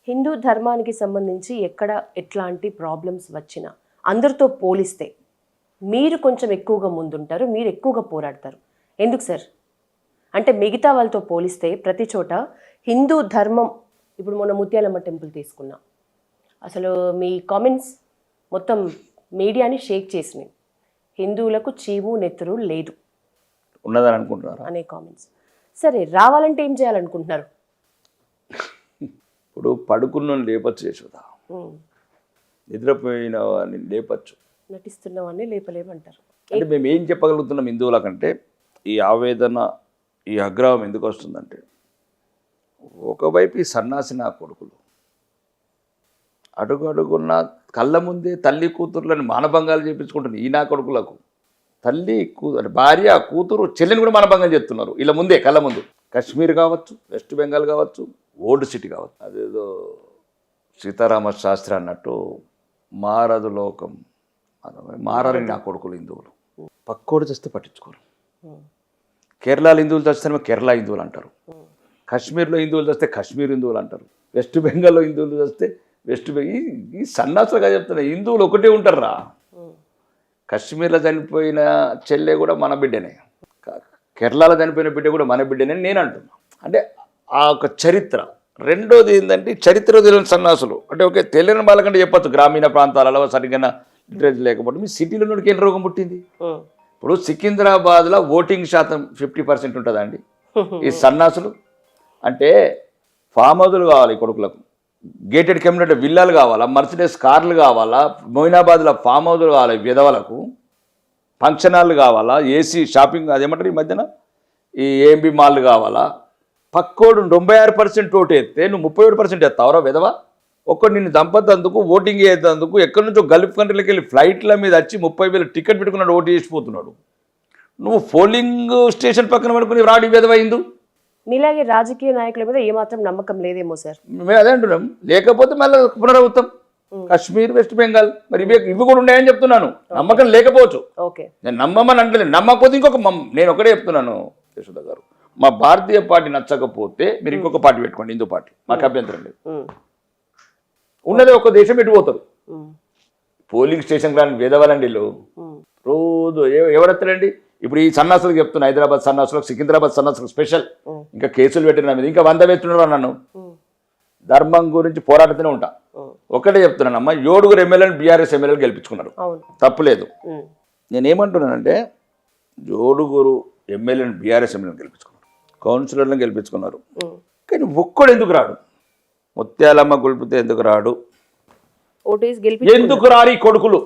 హిందూ ధర్మానికి సంబంధించి ఎక్కడ ఎట్లాంటి ప్రాబ్లమ్స్ వచ్చినా అందరితో పోలిస్తే మీరు కొంచెం ఎక్కువగా ముందుంటారు, మీరు ఎక్కువగా పోరాడతారు. ఎందుకు సార్? అంటే మిగతా వాళ్ళతో పోలిస్తే ప్రతి చోట హిందూ ధర్మం, ఇప్పుడు మొన్న ముత్యాలమ్మ టెంపుల్ తీసుకున్నాం, అసలు మీ కామెంట్స్ మొత్తం మీడియాని షేక్ చేసినాయి. హిందువులకు చీము నెత్తురు లేదు ఉన్నదని అనుకుంటున్నారు అనే కామెంట్స్. సరే, రావాలంటే ఏం చేయాలనుకుంటున్నారు? ఇప్పుడు పడుకున్న లేపచ్చు యశోదా, నిద్రపోయిన వాడిని లేపచ్చు, నటిస్తున్న వాడిని లేపలేమంటారు. అంటే మేము ఏం చెప్పగలుగుతున్నాం హిందువుల కంటే, ఈ ఆవేదన, ఈ ఆగ్రహం ఎందుకు వస్తుందంటే, ఒకవైపు ఈ సన్నాసి నా కొడుకులు అడుగున్న కళ్ళ ముందే తల్లి కూతుర్లని మానభంగాలు చేయించుకుంటున్నారు. ఈ నా కొడుకులకు తల్లి కూతురు, భార్య, కూతురు, చెల్లిని కూడా మానభంగం చేస్తున్నారు ఇలా ముందే, కళ్ళ ముందు. కాశ్మీర్ కావచ్చు, వెస్ట్ బెంగాల్ కావచ్చు, ఓల్డ్ సిటీ కావచ్చు, అదేదో సీతారామ శాస్త్రి అన్నట్టు మారదు లోకం, మారని నా కొడుకులు హిందువులు. పక్కోడు చేస్తే పట్టించుకోరు. కేరళలో హిందువులు చేస్తేనేమో కేరళ హిందువులు అంటారు, కాశ్మీర్లో హిందువులు చేస్తే కాశ్మీర్ హిందువులు అంటారు, వెస్ట్ బెంగాల్లో హిందువులు చేస్తే వెస్ట్ బెంగాల్. ఈ సన్నాసులుగా చెప్తున్నా, హిందువులు ఒకటే ఉంటారా. కాశ్మీర్లో చనిపోయిన చెల్లె కూడా మన బిడ్డనే, కేరళలో చనిపోయిన బిడ్డ కూడా మన బిడ్డనే నేను అంటున్నా. అంటే ఆ ఒక చరిత్ర. రెండోది ఏంటంటే, చరిత్ర తెలియని సన్నాసులు అంటే ఓకే, తెలియని వాళ్ళకంటే చెప్పచ్చు, గ్రామీణ ప్రాంతాలలో సరిగ్గా లిటరేచర్ లేకపోతే మీ సిటీలో నుండి ఏం రోగం పుట్టింది. ఇప్పుడు సికింద్రాబాద్లో ఓటింగ్ శాతం 50% ఉంటుందా అండి? ఈ సన్నాసులు అంటే ఫామ్ హౌజులు కావాలి ఈ కొడుకులకు, గేటెడ్ కమ్యూనిటీ విల్లాలు కావాలా, మర్సిడెస్ కార్లు కావాలా, మొయినాబాద్లో ఫామ్ హౌజులు కావాలి విధవలకు, ఫంక్షన్ హాల్లు కావాలా, ఏసీ షాపింగ్ అదేమంటారు ఈ మధ్యన ఈ ఏఎంబి మాల్లు కావాలా. పక్కోడు 96% ఓటు వేస్తే నువ్వు 37% వేస్తావురా విధవ. ఒక్కడు నిన్ను దంపతందుకు, ఓటింగ్ వేసేందుకు ఎక్కడి నుంచో గల్ఫ్ కంట్రీలకు వెళ్ళి ఫ్లైట్ల మీద వచ్చి 30,000 టికెట్ పెట్టుకున్నాడు, ఓటు చేసిపోతున్నాడు. నువ్వు పోలింగ్ స్టేషన్ పక్కన పడుకుని రాడి విధవైందు. మీలాగే రాజకీయ నాయకుల మీద ఏమాత్రం నమ్మకం లేదేమో సార్? మేము అదే అంటున్నాం. లేకపోతే మళ్ళీ పునరావృతం కాశ్మీర్, వెస్ట్ బెంగాల్, మరి ఇవి కూడా ఉన్నాయని చెప్తున్నాను. నమ్మకం లేకపోవచ్చు, నేను నమ్మమని అంటలేదు. నమ్మకపోతే ఇంకొక నేను ఒకటే చెప్తున్నాను యశోద గారు, మా భారతీయ పార్టీ నచ్చకపోతే మీరు ఇంకొక పార్టీ పెట్టుకోండి, హిందూ పార్టీ, మాకు అభ్యంతరం లేదు. ఉన్నది ఒక దేశం ఎటుపోతారు. పోలింగ్ స్టేషన్ కానీ వేదవాలండి రోజు ఎవరెత్తారండి. ఇప్పుడు ఈ సన్నాసులకు చెప్తున్నా, హైదరాబాద్ సన్నాసులకు, సికింద్రాబాద్ సన్నాసులకు స్పెషల్ ఇంకా కేసులు పెట్టిన మీద ఇంకా 100 వేస్తున్నారు. నన్ను ధర్మం గురించి పోరాడుతూనే ఉంటా. ఒకటే చెప్తున్నాను అమ్మా, 7 ఎమ్మెల్యేలు బీఆర్ఎస్ ఎమ్మెల్యేలు గెలిపించుకున్నారు, తప్పులేదు. నేనేమంటున్నానంటే 7 ఎమ్మెల్యేలు బీఆర్ఎస్ ఎమ్మెల్యేలు గెలిపించుకున్నారు, కౌన్సిలర్లను గెలిపించుకున్నారు. కానీ ఒక్కడు ఎందుకు రాడు? ముత్యాలమ్మ గొలిపితే ఎందుకు రాడు? ఎందుకు రారి కొడుకులు,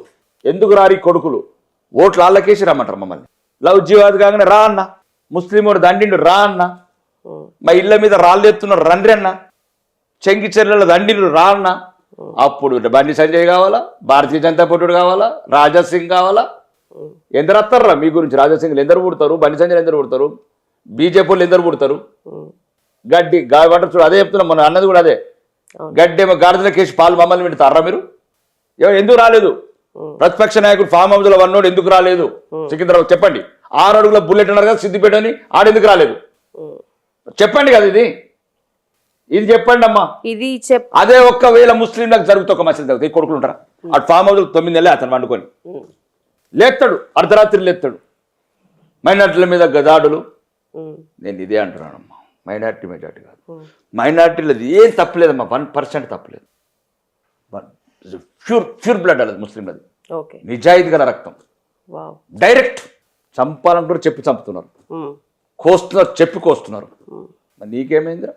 ఎందుకు రారి కొడుకులు? ఓట్లు ఆళ్ళకేసి రమ్మంటారు మమ్మల్ని. లవ్ జిహాద్ కాగానే రా అన్న, ముస్లిం వాడు దండిండు రా అన్న, మా ఇళ్ళ మీద రాళ్ళు ఎత్తున్నారు రండ్రి అన్న, చెంకి చెర్ల దండిలు రా అన్న. అప్పుడు బండి సంజయ్ కావాలా, భారతీయ జనతా పార్టీ కావాలా, రాజాసింగ్ కావాలా. ఎందరు వస్తారా మీ గురించి? రాజాసింగ్లు ఎందరు పుడతారు, బండి సంజయ్ ఎందరు పుడతారు, బీజేపీ వాళ్ళు ఎందరు పుడతారు? గడ్డి గాడ చూడు, అదే చెప్తున్నా, మన అన్నది కూడా అదే. గడ్డేమో గాడిదలకేసి పాలు మమ్మల్ని పెడతారా మీరు? ఎందుకు రాలేదు? ప్రతిపక్ష నాయకుడు ఫామ్ హౌస్ లో వన్నోడు ఎందుకు రాలేదు? సికింద్రాబాద్ చెప్పండి. 6 అడుగుల బుల్లెట్ అన్నారు కదా సిద్దిపేట అని, ఆడెందుకు రాలేదు చెప్పండి కదా. ఇది చెప్పండి అమ్మా. అదే ఒక్కవేళ ముస్లింలకు జరుగుతూ ఒక మసలు జరుగుతుంది, కొడుకులు ఉంటారా? అటు ఫామ్ హౌస్ 9 నెలలే అతను వండుకొని లేస్తాడు, అర్ధరాత్రి లేస్తాడు. మైనార్టీల మీద గదాడులు. నేను ఇదే అంటున్నానమ్మా, మైనార్టీ మెజార్టీ కాదు, మైనార్టీలో ఏం తప్పలేదమ్మా, 1% తప్పలేదు. ప్యూర్ బ్లడ్ అది ముస్లింలది, నిజాయితీ గల రక్తం. డైరెక్ట్ చంపాలంటారు, చెప్పి చంపుతున్నారు, కోస్తున్నారు, చెప్పి కోస్తున్నారు. మరి నీకేమైందిరా?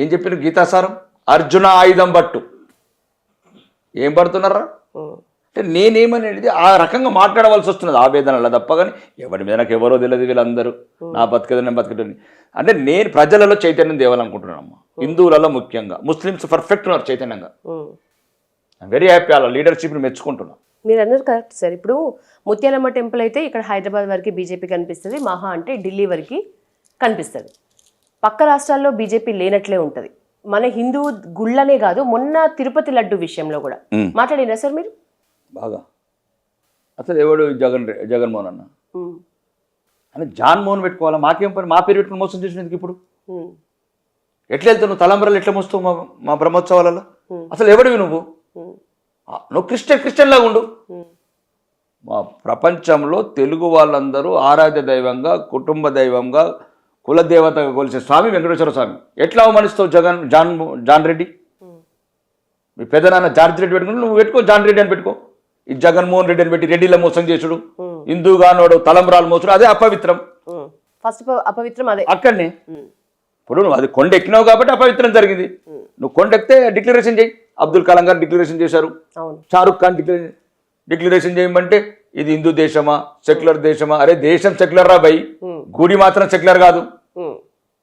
ఏం చెప్పిన గీతాసారం? అర్జున ఆయుధం పట్టు. ఏం పడుతున్నారా? అంటే నేనేమనేది ఆ రకంగా మాట్లాడవలసి వస్తున్నది ఆవేదనలో తప్ప. కానీ ఎవరి మీద నాకు ఎవరో తెలియదు, వీళ్ళందరూ నా బతికేదో నేను బతికేటని. అంటే నేను ప్రజలలో చైతన్యం తేవాలనుకుంటున్నానమ్మా, హిందువులలో ముఖ్యంగా. ముస్లిమ్స్ పర్ఫెక్ట్ ఉన్నారు చైతన్యంగా, వెరీ హ్యాపీ. అలా లీడర్షిప్ని మెచ్చుకుంటున్నాను. మీరు అన్నారు కరెక్ట్ సార్. ఇప్పుడు ముత్యాలమ్మ టెంపుల్ అయితే ఇక్కడ హైదరాబాద్ వరకు బీజేపీ కనిపిస్తుంది, మహా అంటే ఢిల్లీ వరకు కనిపిస్తుంది. పక్క రాష్ట్రాల్లో బీజేపీ లేనట్లే ఉంటుంది. మన హిందూ గుళ్ళనే కాదు, మొన్న తిరుపతి లడ్డు విషయంలో కూడా మాట్లాడినా సార్ మీరు బాగా. అసలు ఎవడు జగన్మోహన్ అన్న అని జాన్ మోహన్ పెట్టుకోవాలా? మాకేం పని? మా పేరు పెట్టుకుని మోసం చేసినందుకు ఇప్పుడు ఎట్లా వెళ్తావు నువ్వు? తలంబరాలు ఎట్లా మోస్తావు మా బ్రహ్మోత్సవాలలో? అసలు ఎవడివి నువ్వు? నువ్వు క్రిస్టియన్ లాగా ఉండు. మా ప్రపంచంలో తెలుగు వాళ్ళందరూ ఆరాధ్య దైవంగా, కుటుంబ దైవంగా, కులదేవతగా కొలిసే స్వామి వెంకటేశ్వర స్వామి. ఎట్లా అవమానిస్తావు జాన్ రెడ్డి? మీ పెద్దనాన్న జార్జ్ రెడ్డి పెట్టుకుని నువ్వు పెట్టుకో, జాన్ రెడ్డి అని పెట్టుకో. ఈ జగన్మోహన్ రెడ్డి అని పెట్టి రెడ్డిల మోసం చేసుడు, హిందూగానోడు తలంబరాలు మోసుడు, అదే అపవిత్రం. ఫస్ట్ అపవిత్రం అదే. అక్కడనే ఇప్పుడు నువ్వు అది కొండ ఎక్కినావు కాబట్టి అపవిత్రం జరిగింది. నువ్వు కొండ ఎక్కితే డిక్లరేషన్ చేయి. అబ్దుల్ కలాం గారు డిక్లరేషన్ చేశారు, షారుఖ్ ఖాన్ డిక్లరేషన్ చేయమంటే ఇది హిందూ దేశమా సెక్యులర్ దేశమా? అరే దేశం సెక్యులర్ రా భయ్, గుడి మాత్రం సెక్యులర్ కాదు.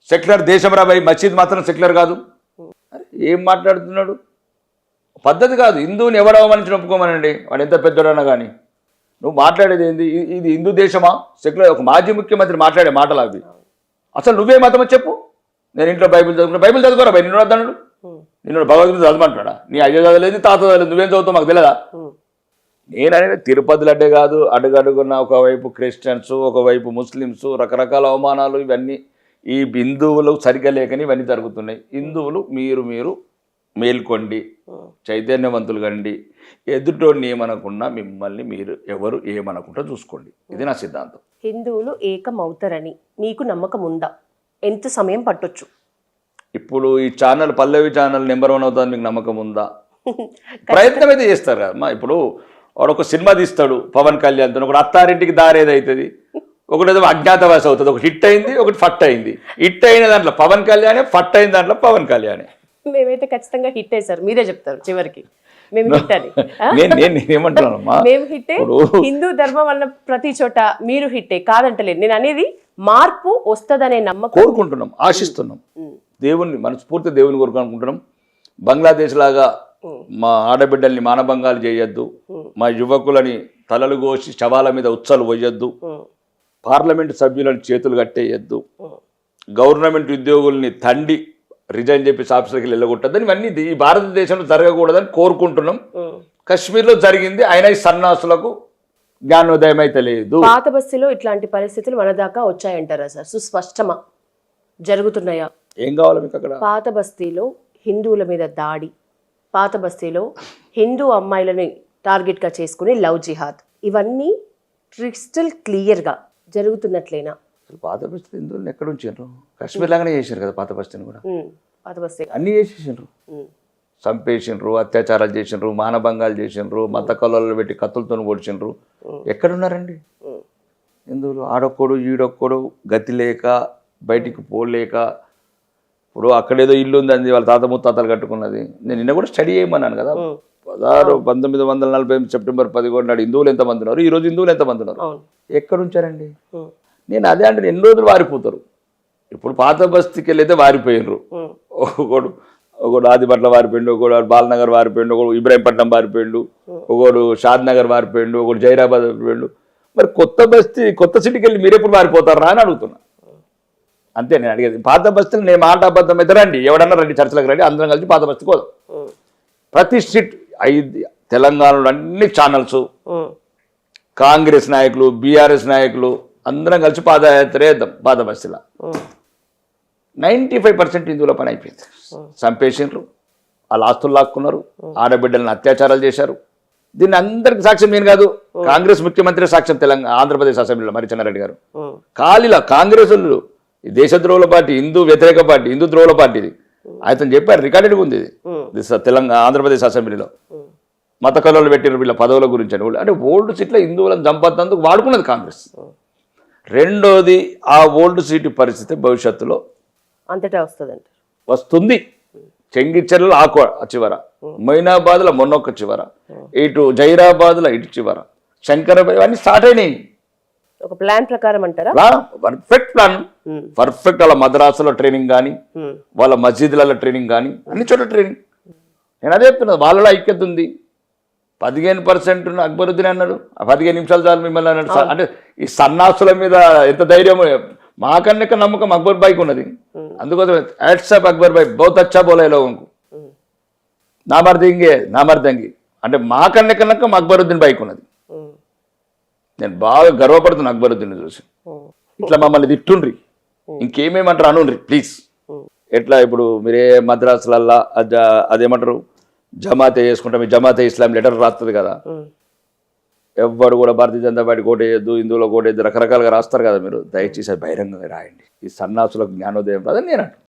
సెక్యులర్ దేశం రా భయ్, మసీద్ మాత్రం సెక్యులర్ కాదు. ఏం మాట్లాడుతున్నాడు? పద్ధతి కాదు. హిందువుని ఎవరు అవమానించిన ఒప్పుకోమనండి, వాడు ఎంత పెద్దోడన్నా కానీ. నువ్వు మాట్లాడేది ఏంది? ఇది హిందూ దేశమా సెక్యులర్? ఒక మాజీ ముఖ్యమంత్రి మాట్లాడే మాటలు అవి. అసలు నువ్వే మతమో చెప్పు. నేను ఇంట్లో బైబిల్ చదువుకున్నా. బైబిల్ చదువుకోరా భయ్, నిన్ను వద్దన్నాడు? నిన్ను భగవద్గీత చదవమంటాడా? నీ అయ్య చదవలేదు, తాత చదవలేదు, నువ్వేం చదువుతావు మాకు తెలియదా? నేననేది తిరుపతిలో అడ్డే కాదు, అడుగడుగున్న ఒకవైపు క్రిస్టియన్స్, ఒకవైపు ముస్లిమ్స్, రకరకాల అవమానాలు, ఇవన్నీ ఈ హిందువులు సరిగ్గా లేకని ఇవన్నీ జరుగుతున్నాయి. హిందువులు మీరు మేల్కొండి, చైతన్యవంతులు కండి. ఎదుటోడిని ఏమనకుండా మిమ్మల్ని మీరు ఎవరు ఏమనకుండా చూసుకోండి. ఇది నా సిద్ధాంతం. హిందువులు ఏకమవుతారని మీకు నమ్మకం ఉందా? ఎంత సమయం పట్టొచ్చు? ఇప్పుడు ఈ ఛానల్ పల్లవి ఛానల్ నెంబర్ 1 అవుతుంది మీకు నమ్మకం ఉందా? ప్రయత్నం అయితే చేస్తారు కదమ్మా. ఇప్పుడు వాడు ఒక సినిమా తీస్తాడు పవన్ కళ్యాణ్తో, ఒకటి అత్తారింటికి దారేదవుతుంది, ఒకటి అజ్ఞాతవాస అవుతుంది. ఒకటి హిట్ అయింది, ఒకటి ఫట్ అయింది. హిట్ అయిన దాంట్లో పవన్ కళ్యాణే, ఫట్ అయిన దాంట్లో పవన్ కళ్యాణే. మేమైతే ఖచ్చితంగా హిట్ అయ్యారు, మీరే చెప్తారు చివరికి మేము హిట్ అని. నేనేమంటున్నానమ్మా, మేము హిట్టే. హిందూ ధర్మం అన్న ప్రతి చోట మీరు హిట్టే కాదంటలేదు. నేను అనేది మార్పు వస్తుందనే నమ్మకం కోరుకుంటున్నాం, ఆశిస్తున్నాం. దేవుణ్ణి మనస్ఫూర్తి దేవుని కోరుకుంటున్నాం. బంగ్లాదేశ్ లాగా మా ఆడబిడ్డల్ని మానభంగాలు చేయొద్దు, మా యువకులని తలలు కోసి శవాల మీద ఉత్సలు పోయొద్దు, పార్లమెంటు సభ్యులను చేతులు కట్టేయద్దు, గవర్నమెంట్ ఉద్యోగుల్ని తండి రిజైన్ చెప్పి ఆఫీసర్కి వెళ్ళగొట్టద్దని, ఇవన్నీ ఈ భారతదేశంలో జరగకూడదని కోరుకుంటున్నాం. కశ్మీర్లో జరిగింది, అయినా ఈ సన్నాసులకు జ్ఞానోదయం అయితే లేదు. పాత బస్తీలో ఇట్లాంటి పరిస్థితులు మన దాకా వచ్చాయంటారా సార్? సుస్పష్టమా జరుగుతున్నాయా? ఏం కావాలి మీకు అక్కడ? పాత బస్తీలో హిందువుల మీద దాడి, పాత బస్తీలో హిందూ అమ్మాయిలని టార్గెట్గా చేసుకుని లవ్ జిహాద్, ఇవన్నీ క్రిస్టల్ క్లియర్గా జరుగుతున్నట్లేనా? పాత బస్తీ హిందువులను ఎక్కడ ఉంచారు? కాశ్మీర్ లాగానే చేశారు కదా పాత బస్తీని కూడా. పాత బస్తీ అన్నీ చేసేసిండ్రు, చంపేసిండ్రు, అత్యాచారాలు చేసిండ్రు, మానభంగాలు చేసిండ్రు, మత కళలు పెట్టి కత్తులతో పొడిచిండ్రు. ఎక్కడున్నారండి హిందువులు? ఆడొక్కడు ఈడొక్కడు గతి లేక బయటికి పోలేక. ఇప్పుడు అక్కడేదో ఇల్లు ఉంది అంది, వాళ్ళ తాత ముత్తాతలు కట్టుకున్నది. నేను నిన్న కూడా స్టడీ చేయమన్నాను కదా, 1940 సెప్టెంబర్ 11 నాడు హిందువులు ఎంతమంది ఉన్నారు, ఈరోజు హిందువులు ఎంతమంది ఉన్నారు, ఎక్కడ ఉంచారండి? నేను అదే అంటే ఎన్ని రోజులు వారిపోతారు. ఇప్పుడు పాత బస్తీకి వెళ్ళైతే వారిపోయినరు. ఒకడు ఆదిపట్ల వారిపోయిండు, ఒకడు బాలనగర్ వారిపోయిండు, ఒకడు ఇబ్రాహీంపట్నం వారిపోయిండు, ఒకడు షాద్ నగర్ వారిపోయిండు, ఒకడు జైరాబాద్ వారిపోయిండు. మరి కొత్త బస్తీ కొత్త సిటీకి వెళ్ళి మీరు ఎప్పుడు వారిపోతారా అని అడుగుతున్నా. అంతే నేను అడిగేది. పాత బస్తీలు నేను మాట అబద్ధం అయితే రండి, ఎవడన్నా రండి, చర్చలకు రండి, అందరం కలిసి పాత బస్తీకి పోదాం. ప్రతి స్ట్రీట్ 5 తెలంగాణలో అన్ని ఛానల్స్, కాంగ్రెస్ నాయకులు, బీఆర్ఎస్ నాయకులు అందరం కలిసి పాదయాత్ర వేద్దాం. పాత బస్తీలో 95% హిందువుల పని అయిపోయింది. చంపేసిండ్రు, వాళ్ళ ఆస్తులు లాక్కున్నారు, ఆడబిడ్డలను అత్యాచారాలు చేశారు. దీన్ని అందరికి సాక్ష్యం నేను కాదు, కాంగ్రెస్ ముఖ్యమంత్రి సాక్ష్యం. ఆంధ్రప్రదేశ్ అసెంబ్లీలో మరి చెన్నారెడ్డి గారు ఖాళీలా కాంగ్రెస్ వాళ్ళు, ఈ దేశద్రోహుల పార్టీ, హిందూ వ్యతిరేక పార్టీ, హిందూ ద్రోహుల పార్టీ ఇది. ఆయన చెప్పారు, రికార్డెడ్గా ఉంది ఇది ఆంధ్రప్రదేశ్ అసెంబ్లీలో. మత కళలు పెట్టిన వీళ్ళ పదవుల గురించి అని. అంటే ఓల్డ్ సీట్లో హిందువులను చంపేందుకు వాడుకున్నది కాంగ్రెస్. రెండోది, ఆ ఓల్డ్ సీటు పరిస్థితి భవిష్యత్తులో అంతటా వస్తుంది. చెంగిచెర్లలో ఆ చివర, మొయినాబాద్లో మొన్నొక్క చివర, ఇటు జైరాబాద్లో ఇటు చివర, శంకరబాయి, అన్నీ స్టార్ట్ అయినాయి. ఒక ప్లాన్ ప్రకారం అంటారా? Perfect plan, perfect. వాళ్ళ మద్రాసులో ట్రైనింగ్ కానీ, వాళ్ళ మసీదులలో ట్రైనింగ్ కానీ, అన్ని చోట్ల ట్రైనింగ్. నేను అదే చెప్తున్నా, వాళ్ళలో ఐక్యత ఉంది. 15% అక్బరుద్దీన్ అన్నాడు, 15 నిమిషాలు చాలు మిమ్మల్ని అన్నాడు. అంటే ఈ సన్నాసుల మీద ఎంత ధైర్యం, మాకన్నా నమ్మకం అక్బర్ బాయ్కి ఉన్నది. అందుకోసం వాట్సాప్ అక్బర్ బాయ్ బహుత్ అచ్చా బోలే లోగోంకు, నామర్దంగి అంటే మాకన్నా నమ్మకం అక్బరుద్దీన్ బాయ్కి ఉన్నది. నేను బాగా గర్వపడుతున్నా అక్బరుద్దీన్ చూసి. ఇట్లా మమ్మల్ని తిట్టుండ్రి, ఇంకేమేమంటారు అనుండ్రి ప్లీజ్. ఎట్లా ఇప్పుడు మీరే మద్రాసులల్లా అదేమంటారు జమాతే చేసుకుంటాం, మీ జమాతే ఇస్లాం లెటర్ రాస్తుంది కదా, ఎవ్వడు కూడా భారతీయ జనతా పార్టీ కోటేయద్దు, హిందువులో కోటేయద్దు, రకరకాలుగా రాస్తారు కదా. మీరు దయచేసి అది బహిరంగంగా రాయండి. ఈ సన్నాసులకు జ్ఞానోదయం రాదని నేను అంటున్నాను.